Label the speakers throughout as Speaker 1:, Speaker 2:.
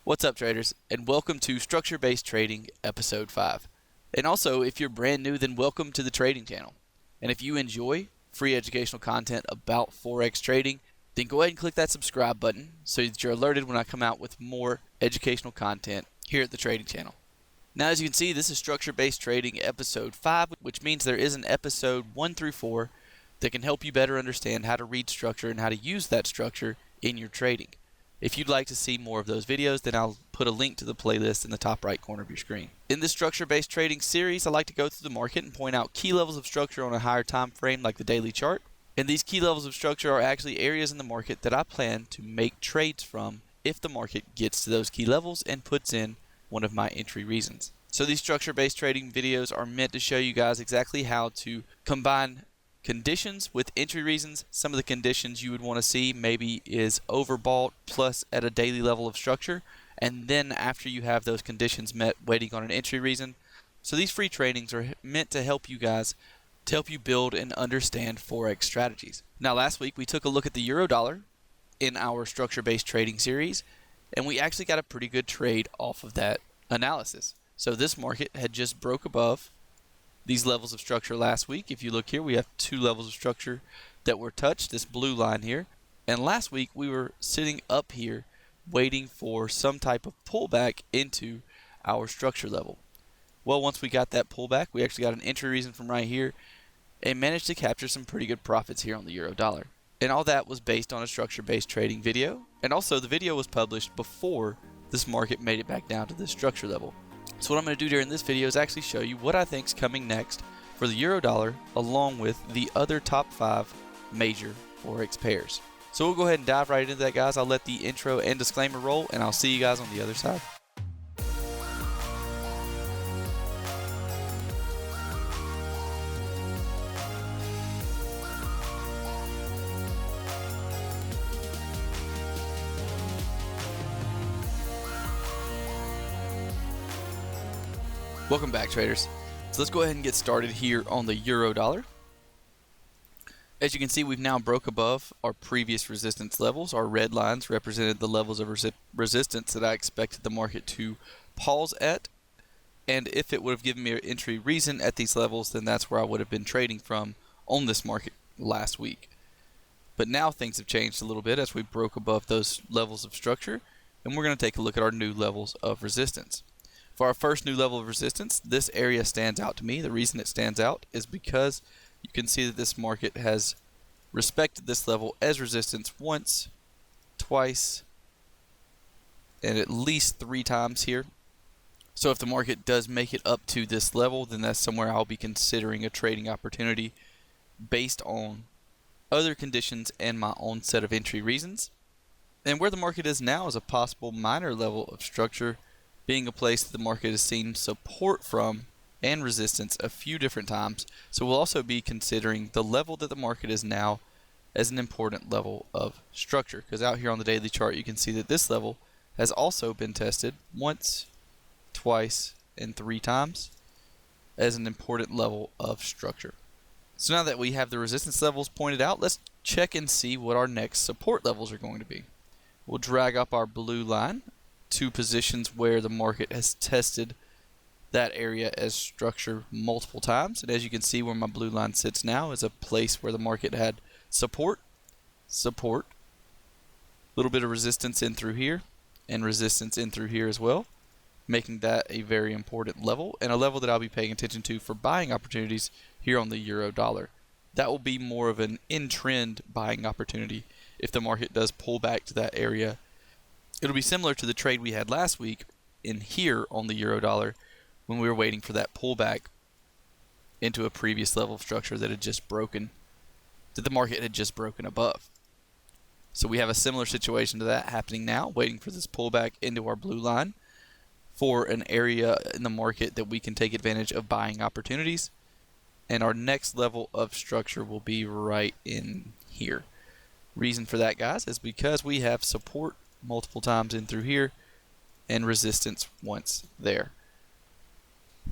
Speaker 1: What's up, traders, and welcome to Structure-Based Trading Episode 5. And also, if you're brand new, then welcome to the trading channel. And if you enjoy free educational content about Forex trading, then go ahead and click that subscribe button so that you're alerted when I come out with more educational content here at the trading channel. Now, as you can see, this is Structure-Based Trading Episode 5, which means there is an Episode 1 through 4 that can help you better understand how to read structure and how to use that structure in your trading. If you'd like to see more of those videos, then I'll put a link to the playlist in the top right corner of your screen. In this structure-based trading series, I like to go through the market and point out key levels of structure on a higher time frame like the daily chart. And these key levels of structure are actually areas in the market that I plan to make trades from if the market gets to those key levels and puts in one of my entry reasons. So these structure-based trading videos are meant to show you guys exactly how to combine conditions with entry reasons. Some of the conditions you would want to see maybe is overbought plus at a daily level of structure, and then after you have those conditions met, waiting on an entry reason. So these free trainings are meant to help you guys, to help you build and understand Forex strategies. Now, last week we took a look at the euro dollar in our structure-based trading series, and we actually got a pretty good trade off of that analysis. So this market had just broke above these levels of structure last week. If you look here, we have two levels of structure that were touched, this blue line here. And last week we were sitting up here waiting for some type of pullback into our structure level. Well, once we got that pullback, we actually got an entry reason from right here and managed to capture some pretty good profits here on the euro dollar. And all that was based on a structure-based trading video. And also the video was published before this market made it back down to this structure level. So what I'm going to do during this video is actually show you what I think is coming next for the euro dollar along with the other top 5 major Forex pairs. So we'll go ahead and dive right into that, guys. I'll let the intro and disclaimer roll, and I'll see you guys on the other side. Welcome back, traders. So let's go ahead and get started here on the euro dollar. As you can see, we've now broke above our previous resistance levels. Our red lines represented the levels of resistance that I expected the market to pause at. And if it would have given me an entry reason at these levels, then that's where I would have been trading from on this market last week. But now things have changed a little bit as we broke above those levels of structure, and we're going to take a look at our new levels of resistance. For our first new level of resistance, this area stands out to me. The reason it stands out is because you can see that this market has respected this level as resistance once, twice, and at least 3 times here. So if the market does make it up to this level, then that's somewhere I'll be considering a trading opportunity based on other conditions and my own set of entry reasons. And where the market is now is a possible minor level of structure, being a place that the market has seen support from and resistance a few different times. So we'll also be considering the level that the market is now as an important level of structure, because out here on the daily chart you can see that this level has also been tested once, twice, and 3 times as an important level of structure. So now that we have the resistance levels pointed out, let's check and see what our next support levels are going to be. We'll drag up our blue line to positions where the market has tested that area as structure multiple times. And as you can see, where my blue line sits now is a place where the market had support, a little bit of resistance in through here, and resistance in through here as well, making that a very important level, and a level that I'll be paying attention to for buying opportunities here on the euro dollar. That will be more of an in-trend buying opportunity if the market does pull back to that area. It'll be similar to the trade we had last week in here on the euro dollar when we were waiting for that pullback into a previous level of structure that had just broken, that the market had just broken above. So we have a similar situation to that happening now, waiting for this pullback into our blue line for an area in the market that we can take advantage of buying opportunities. And our next level of structure will be right in here. Reason for that, guys, is because we have support multiple times in through here and resistance once there.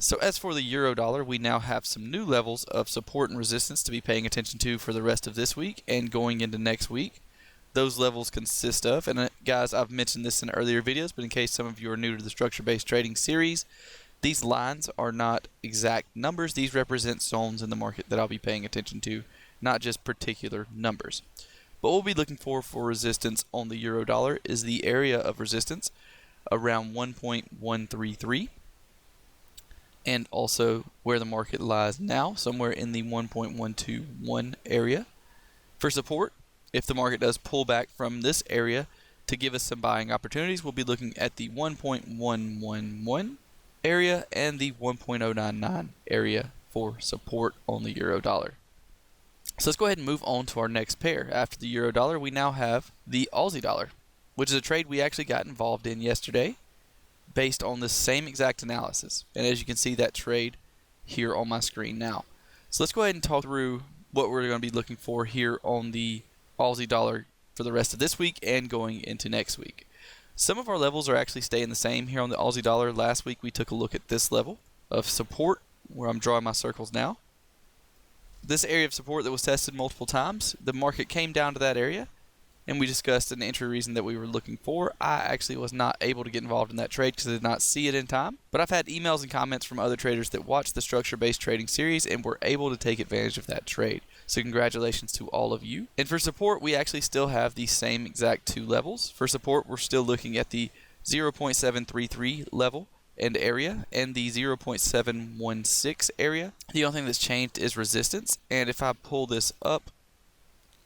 Speaker 1: So as for the euro dollar, we now have some new levels of support and resistance to be paying attention to for the rest of this week and going into next week. those levels consist of. And guys, I've mentioned this in earlier videos, but in case some of you are new to the structure-based trading series, these lines are not exact numbers. These represent zones in the market that I'll be paying attention to, not just particular numbers. But what we'll be looking for resistance on the euro dollar is the area of resistance around 1.133, and also where the market lies now, somewhere in the 1.121 area. For support, if the market does pull back from this area to give us some buying opportunities, we'll be looking at the 1.111 area and the 1.099 area for support on the euro dollar. So let's go ahead and move on to our next pair. After the euro dollar, we now have the Aussie dollar, which is a trade we actually got involved in yesterday based on the same exact analysis. And as you can see, that trade here on my screen now. So let's go ahead and talk through what we're going to be looking for here on the Aussie dollar for the rest of this week and going into next week. Some of our levels are actually staying the same here on the Aussie dollar. Last week we took a look at this level of support where I'm drawing my circles now. This area of support that was tested multiple times, the market came down to that area and we discussed an entry reason that we were looking for. I actually was not able to get involved in that trade because I did not see it in time, but I've had emails and comments from other traders that watched the structure-based trading series and were able to take advantage of that trade. So congratulations to all of you. And for support, we actually still have the same exact two levels. For support, we're still looking at the 0.733 level and area and the 0.716 area. The only thing that's changed is resistance. And if I pull this up,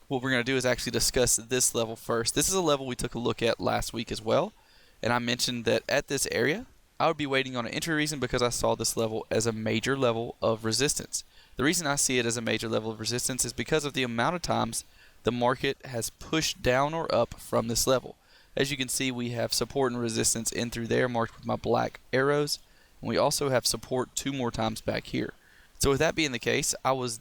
Speaker 1: what we're going to do is actually discuss this level first. This is a level we took a look at last week as well. And I mentioned that at this area, I would be waiting on an entry reason because I saw this level as a major level of resistance. The reason I see it as a major level of resistance is because of the amount of times the market has pushed down or up from this level. As you can see, we have support and resistance in through there marked with my black arrows. And we also have support 2 more times back here. So with that being the case, I was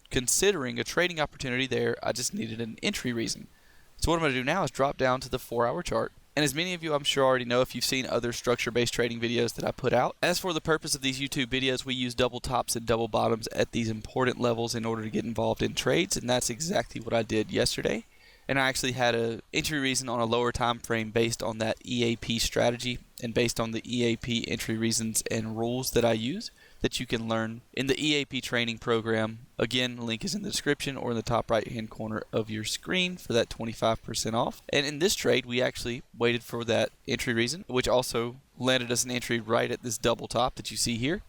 Speaker 1: considering a trading opportunity there. I just needed an entry reason. So what I'm going to do now is drop down to the 4-hour chart. And as many of you I'm sure already know if you've seen other structure-based trading videos that I put out, as for the purpose of these YouTube videos, we use double tops and double bottoms at these important levels in order to get involved in trades, and that's exactly what I did yesterday. And I actually had an entry reason on a lower time frame based on that EAP strategy and based on the EAP entry reasons and rules that I use that you can learn in the EAP Training Program. Again, link is in the description or in the top right hand corner of your screen for that 25% off. And in this trade, we actually waited for that entry reason, which also landed us an entry right at this double top that you see here.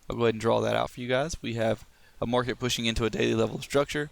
Speaker 1: I'll go ahead and draw that out for you guys. We have a market pushing into a daily level of structure,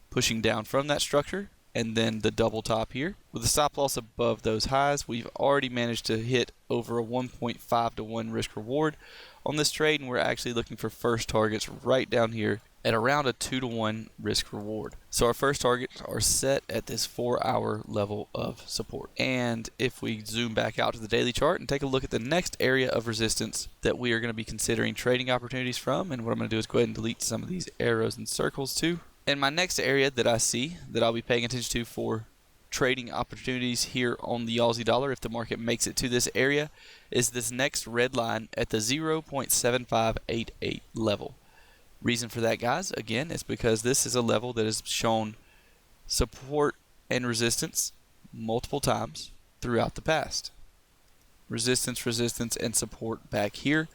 Speaker 1: pushing down from that structure, and then the double top here. With the stop loss above those highs, we've already managed to hit over a 1.5 to 1 risk reward on this trade, and we're actually looking for first targets right down here at around a 2 to 1 risk reward. So our first targets are set at this 4-hour level of support. And if we zoom back out to the daily chart and take a look at the next area of resistance that we are going to be considering trading opportunities from, and what I'm going to do is go ahead and delete some of these arrows and circles too. And my next area that I see that I'll be paying attention to for trading opportunities here on the Aussie dollar, if the market makes it to this area, is this next red line at the 0.7588 level. Reason for that, guys, again, is because this is a level that has shown support and resistance multiple times throughout the past. Resistance, resistance, and support back here,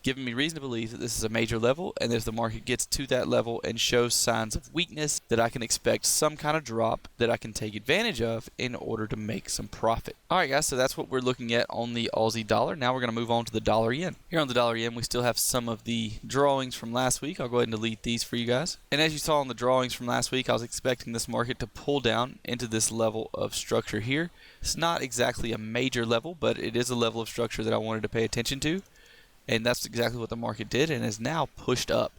Speaker 1: giving me reason to believe that this is a major level, and if the market gets to that level and shows signs of weakness, that I can expect some kind of drop that I can take advantage of in order to make some profit. Alright guys, so that's what we're looking at on the Aussie dollar. Now we're going to move on to the dollar yen. Here on the dollar yen, we still have some of the drawings from last week. I'll go ahead and delete these for you guys. And as you saw in the drawings from last week, I was expecting this market to pull down into this level of structure here. It's not exactly a major level, but it is a level of structure that I wanted to pay attention to. And that's exactly what the market did and is now pushed up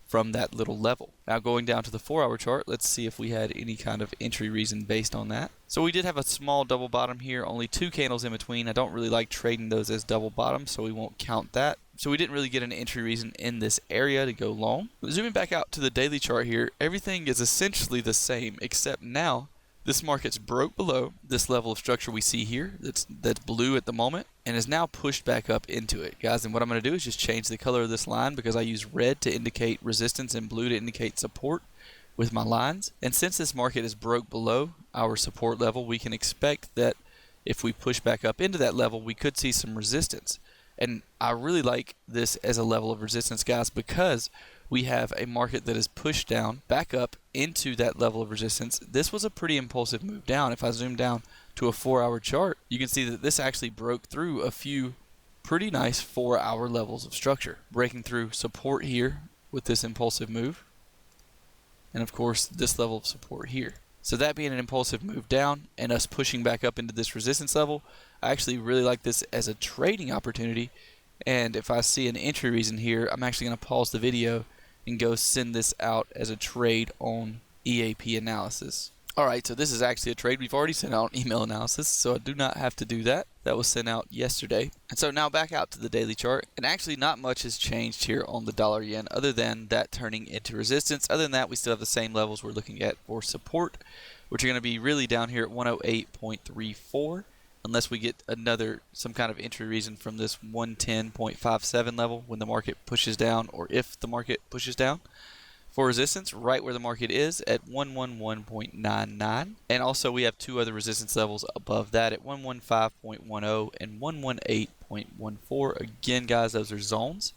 Speaker 1: from that little level. Now going down to the 4-hour chart, let's see if we had any kind of entry reason based on that. So we did have a small double bottom here, only 2 candles in between. I don't really like trading those as double bottoms, so we won't count that. So we didn't really get an entry reason in this area to go long. But zooming back out to the daily chart here, everything is essentially the same, except now this market's broke below this level of structure we see here that's blue at the moment and is now pushed back up into it, guys. And what I'm going to do is just change the color of this line because I use red to indicate resistance and blue to indicate support. with my lines. And since this market is broke below our support level, we can expect that if we push back up into that level, we could see some resistance. And I really like this as a level of resistance, guys, because we have a market that is pushed down back up into that level of resistance. This was a pretty impulsive move down. If I zoom down to a 4-hour chart, you can see that this actually broke through a few pretty nice 4-hour levels of structure, breaking through support here with this impulsive move, and of course this level of support here. So that being an impulsive move down and us pushing back up into this resistance level, I actually really like this as a trading opportunity. And if I see an entry reason here, I'm actually going to pause the video and go send this out as a trade on EAP analysis. Alright, so this is actually a trade. We've already sent out email analysis, so I do not have to do that. That was sent out yesterday. And so now back out to the daily chart. And actually not much has changed here on the dollar yen other than that turning into resistance. Other than that, we still have the same levels we're looking at for support, which are going to be really down here at 108.34. Unless we get some kind of entry reason from this 110.57 level when the market pushes down, or if the market pushes down. For resistance, right where the market is at 111.99. And also we have two other resistance levels above that at 115.10 and 118.14. Again, guys, those are zones,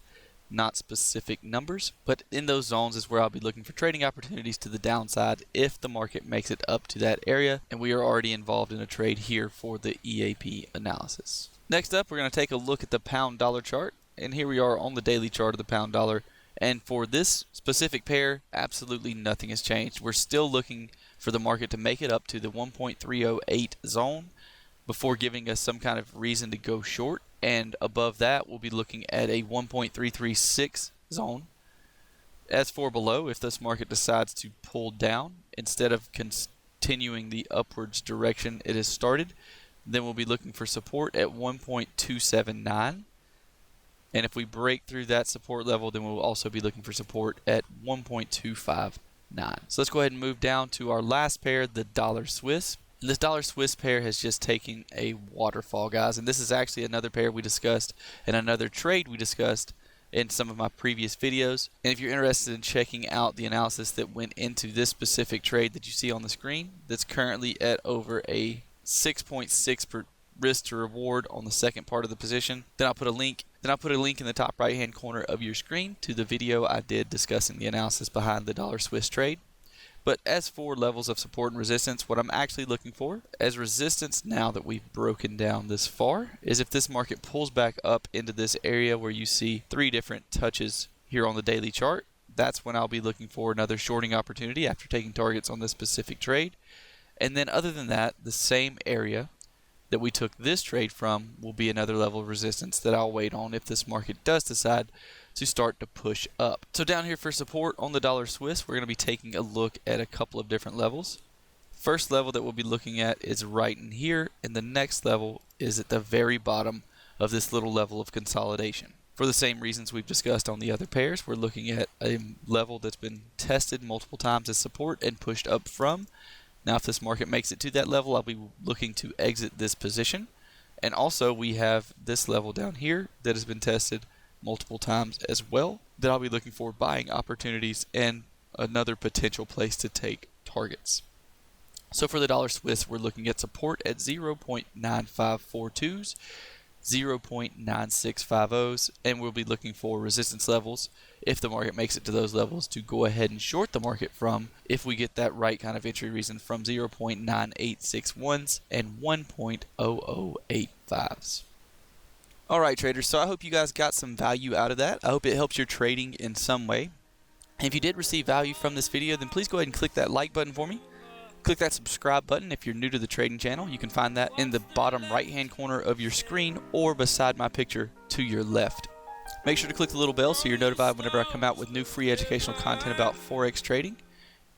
Speaker 1: not specific numbers, but in those zones is where I'll be looking for trading opportunities to the downside if the market makes it up to that area, and we are already involved in a trade here for the EAP analysis. Next up, we're going to take a look at the pound dollar chart, and here we are on the daily chart of the pound dollar. And for this specific pair, absolutely nothing has changed. We're still looking for the market to make it up to the 1.308 zone before giving us some kind of reason to go short. And above that, we'll be looking at a 1.336 zone. As for below, if this market decides to pull down instead of continuing the upwards direction it has started, then we'll be looking for support at 1.279. And if we break through that support level, then we'll also be looking for support at 1.259. So let's go ahead and move down to our last pair, the dollar Swiss. And this dollar Swiss pair has just taken a waterfall, guys. And this is actually another pair we discussed and another trade we discussed in some of my previous videos. And if you're interested in checking out the analysis that went into this specific trade that you see on the screen, that's currently at over a 6.6 per risk to reward on the second part of the position, then I'll put a link in the top right hand corner of your screen to the video I did discussing the analysis behind the dollar Swiss trade. But as for levels of support and resistance, what I'm actually looking for as resistance now that we've broken down this far is if this market pulls back up into this area where you see 3 different touches here on the daily chart. That's when I'll be looking for another shorting opportunity after taking targets on this specific trade. And then other than that, the same area that we took this trade from will be another level of resistance that I'll wait on if this market does decide to start to push up. So down here for support on the dollar Swiss, we're going to be taking a look at a couple of different levels. First level that we'll be looking at is right in here, and the next level is at the very bottom of this little level of consolidation. For the same reasons we've discussed on the other pairs, we're looking at a level that's been tested multiple times as support and pushed up from. Now, if this market makes it to that level, I'll be looking to exit this position. And also, we have this level down here that has been tested multiple times as well that I'll be looking for buying opportunities and another potential place to take targets. So for the dollar Swiss, we're looking at support at 0.9542s, 0.9650s, and we'll be looking for resistance levels if the market makes it to those levels to go ahead and short the market from if we get that right kind of entry reason from 0.9861s and 1.0085s. Alright traders, so I hope you guys got some value out of that. I hope it helps your trading in some way. And if you did receive value from this video, then please go ahead and click that like button for me. Click that subscribe button if you're new to the trading channel. You can find that in the bottom right hand corner of your screen or beside my picture to your left. Make sure to click the little bell so you're notified whenever I come out with new free educational content about Forex trading.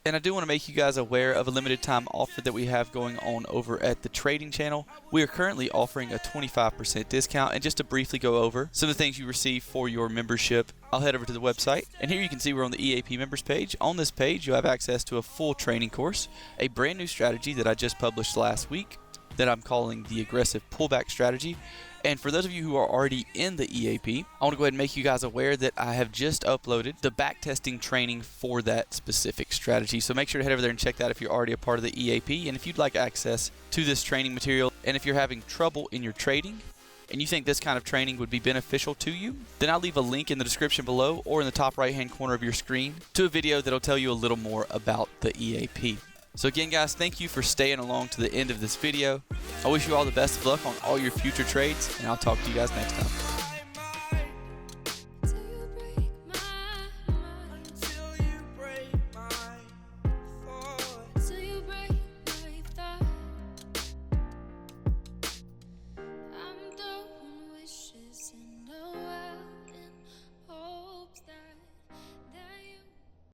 Speaker 1: And I do want to make you guys aware of a limited time offer that we have going on over at the trading channel. We are currently offering a 25% discount, and just to briefly go over some of the things you receive for your membership, I'll head over to the website, and here you can see we're on the EAP members page. On this page, you have access to a full training course, a brand new strategy that I just published last week, that I'm calling the aggressive pullback strategy. And for those of you who are already in the EAP, I want to go ahead and make you guys aware that I have just uploaded the backtesting training for that specific strategy. So make sure to head over there and check that if you're already a part of the EAP. And if you'd like access to this training material, and if you're having trouble in your trading, and you think this kind of training would be beneficial to you, then I'll leave a link in the description below or in the top right-hand corner of your screen to a video that'll tell you a little more about the EAP. So again, guys, thank you for staying along to the end of this video. I wish you all the best of luck on all your future trades, and I'll talk to you guys next time.